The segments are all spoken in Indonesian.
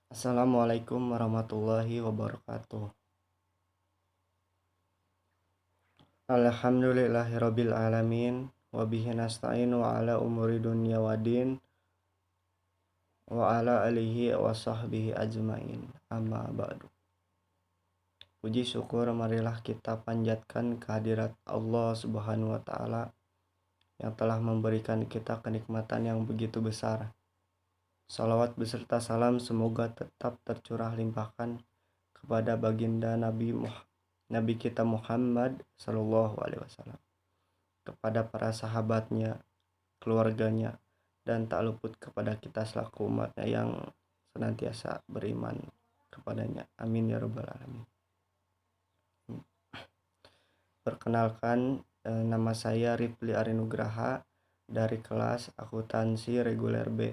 Assalamualaikum warahmatullahi wabarakatuh. Alhamdulillahirabbil alamin wa bihi nasta'inu ala umuri dunya waddin wa ala alihi wa sahbihi ajmain. Amma ba'du. Puji syukur marilah kita panjatkan kehadirat Allah Subhanahu wa taala yang telah memberikan kita kenikmatan yang begitu besar. Salawat beserta salam semoga tetap tercurah limpahkan kepada baginda Nabi kita Muhammad Sallallahu Alaihi Wasallam, kepada para sahabatnya, keluarganya, dan tak luput kepada kita selaku umatnya yang senantiasa beriman kepadanya. Amin ya rabbal alamin. Perkenalkan, nama saya Rifli Arinugraha dari kelas akuntansi reguler B.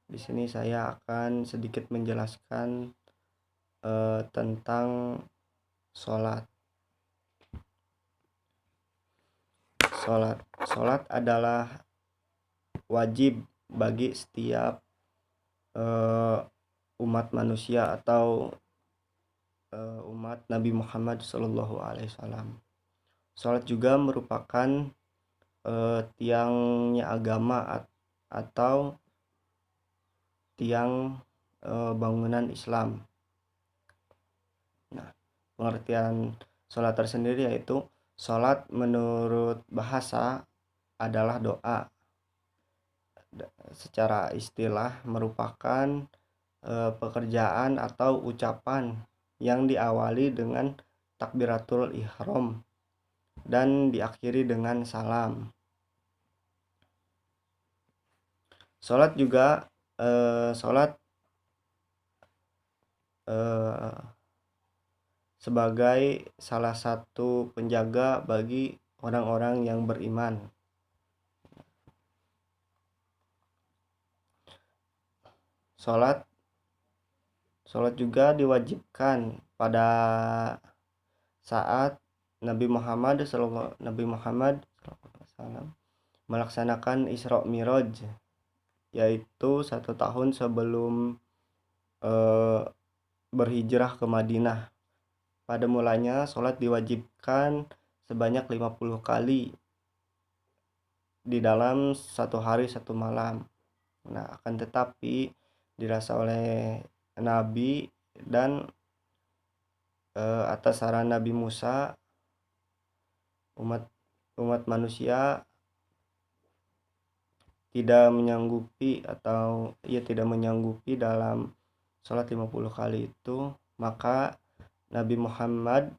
Di sini saya akan sedikit menjelaskan tentang sholat. Sholat adalah wajib bagi setiap umat manusia atau umat Nabi Muhammad Sallallahu Alaihi Wasallam. Sholat juga merupakan tiangnya agama atau tiang bangunan Islam. Nah, pengertian sholat tersendiri yaitu sholat menurut bahasa adalah doa. Secara istilah merupakan pekerjaan atau ucapan yang diawali dengan takbiratul ihram dan diakhiri dengan salam. Sholat juga sebagai salah satu penjaga bagi orang-orang yang beriman. Sholat juga diwajibkan pada saat Nabi Muhammad SAW melaksanakan Isra Miraj, yaitu 1 tahun sebelum berhijrah ke Madinah. Pada mulanya sholat diwajibkan sebanyak 50 kali di dalam 1 hari 1 malam. Nah, akan tetapi dirasa oleh Nabi dan atas saran Nabi Musa, umat manusia tidak menyanggupi dalam sholat 50 kali itu, maka Nabi Muhammad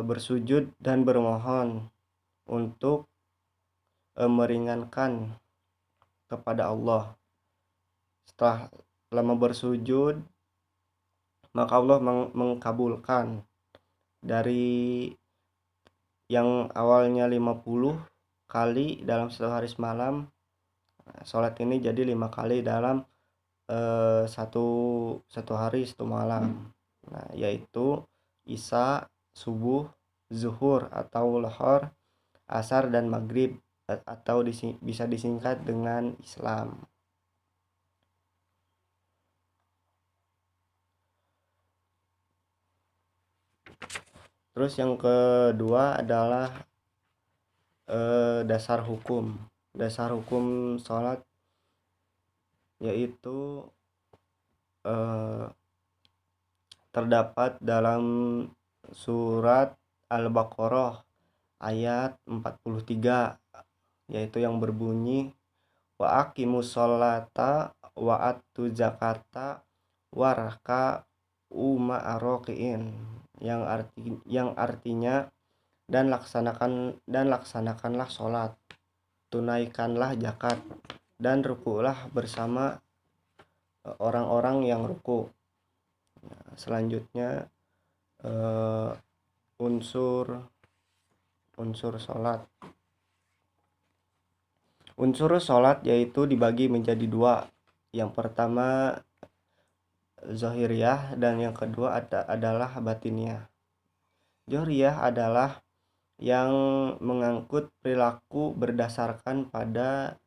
bersujud dan bermohon untuk meringankan kepada Allah. Setelah lama bersujud, maka Allah mengkabulkan dari yang awalnya 50 kali dalam 1 hari semalam, sholat ini jadi 5 kali dalam satu hari 1 malam. Nah, yaitu Isya, subuh, zuhur atau lohor, asar dan maghrib, atau bisa disingkat dengan Islam. Terus yang kedua adalah dasar hukum sholat, yaitu terdapat dalam surat Al-Baqarah ayat 43, yaitu yang berbunyi wa aqimus sholata wa atu zakata waraka ma'aroqiin, yang artinya dan laksanakanlah sholat, tunaikanlah zakat, dan rukulah bersama orang-orang yang ruku. Nah, selanjutnya unsur sholat. Unsur sholat yaitu dibagi menjadi 2. Yang pertama zahiriyah dan yang kedua adalah batiniyah. Zahiriyah adalah yang mengangkut perilaku berdasarkan pada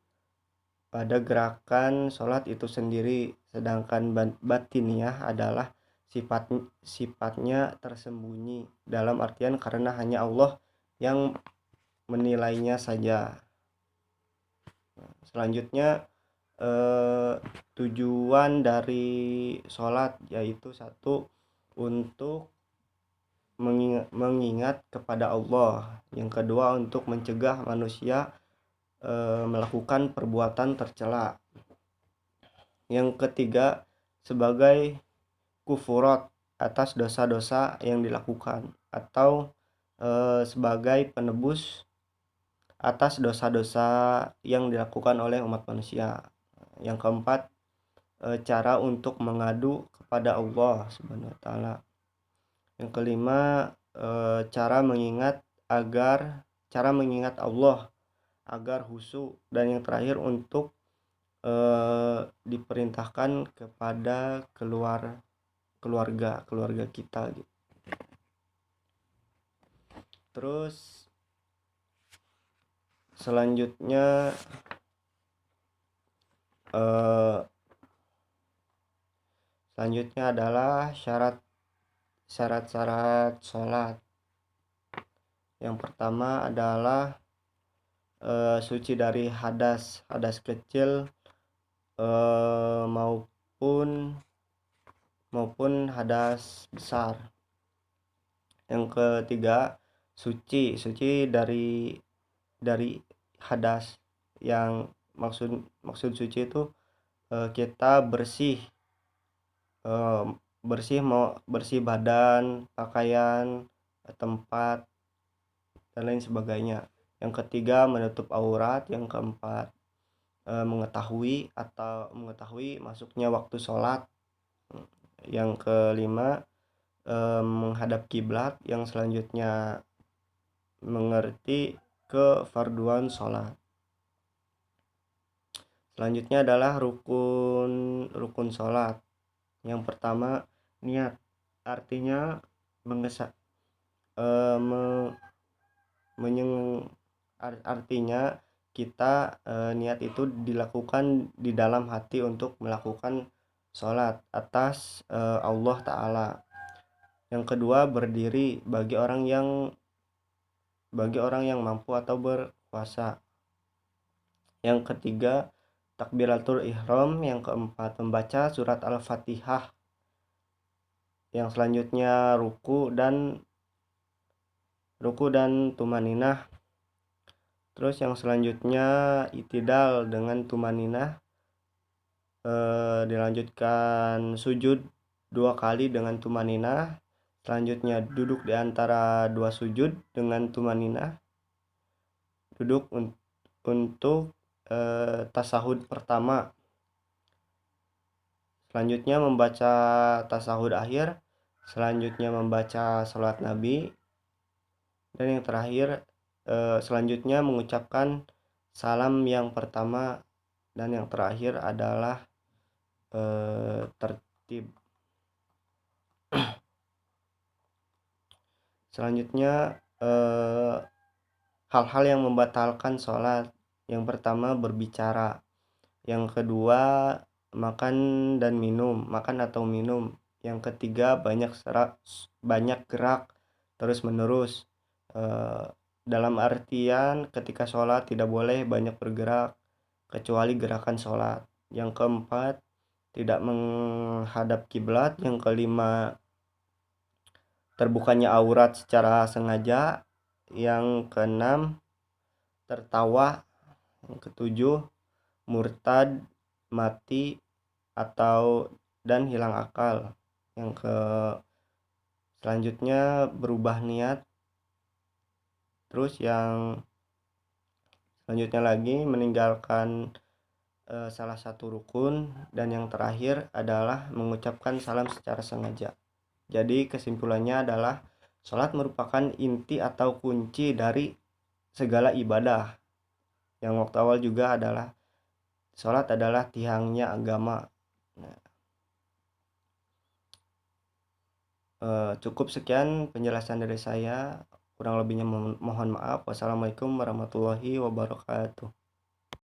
gerakan sholat itu sendiri, sedangkan batiniah adalah sifatnya tersembunyi, dalam artian karena hanya Allah yang menilainya saja. Selanjutnya tujuan dari sholat yaitu satu, untuk mengingat kepada Allah. Yang kedua, untuk mencegah manusia melakukan perbuatan tercela. Yang ketiga, sebagai kufurat atas dosa-dosa yang dilakukan, atau sebagai penebus atas dosa-dosa yang dilakukan oleh umat manusia. Yang keempat, cara untuk mengadu kepada Allah Subhanahu wa taala. Yang kelima, cara mengingat Allah agar khusyuk. Dan yang terakhir, untuk diperintahkan kepada keluarga kita gitu. Terus selanjutnya adalah syarat-syarat sholat. Yang pertama adalah suci dari hadas kecil maupun hadas besar. Yang ketiga, suci dari hadas. Yang maksud suci itu kita bersih badan, pakaian, tempat, dan lain sebagainya. Yang ketiga, menutup aurat. Yang keempat, mengetahui masuknya waktu sholat. Yang kelima, menghadap kiblat. Yang selanjutnya, mengerti kefarduan sholat. Selanjutnya adalah rukun sholat. Yang pertama, niat. Artinya artinya kita niat itu dilakukan di dalam hati untuk melakukan sholat atas Allah Ta'ala. Yang kedua, berdiri bagi orang yang mampu atau berkuasa. Yang ketiga, takbiratul ihram. Yang keempat, membaca surat Al-Fatihah. Yang selanjutnya, ruku dan tumaninah. Terus yang selanjutnya, i'tidal dengan tumaninah. Dilanjutkan sujud 2 kali dengan tumaninah. Selanjutnya duduk di antara 2 sujud dengan tumaninah. Duduk untuk tasahud pertama. Selanjutnya membaca tasahud akhir. Selanjutnya membaca salat Nabi. Dan yang terakhir, selanjutnya mengucapkan salam yang pertama. Dan yang terakhir adalah tertib. Selanjutnya hal-hal yang membatalkan sholat. Yang pertama, berbicara. Yang kedua, makan atau minum. Yang ketiga, banyak gerak terus menerus. Dalam artian ketika sholat tidak boleh banyak bergerak kecuali gerakan sholat. Yang keempat, tidak menghadap kiblat. Yang kelima, terbukanya aurat secara sengaja. Yang keenam, tertawa. Yang ketujuh, murtad, mati, dan hilang akal. Yang selanjutnya, berubah niat. Terus yang selanjutnya lagi, meninggalkan salah satu rukun. Dan yang terakhir adalah mengucapkan salam secara sengaja. Jadi kesimpulannya adalah sholat merupakan inti atau kunci dari segala ibadah. Yang waktu awal juga adalah sholat adalah tiangnya agama. Cukup sekian penjelasan dari saya. Kurang lebihnya mohon maaf. Wassalamualaikum warahmatullahi wabarakatuh.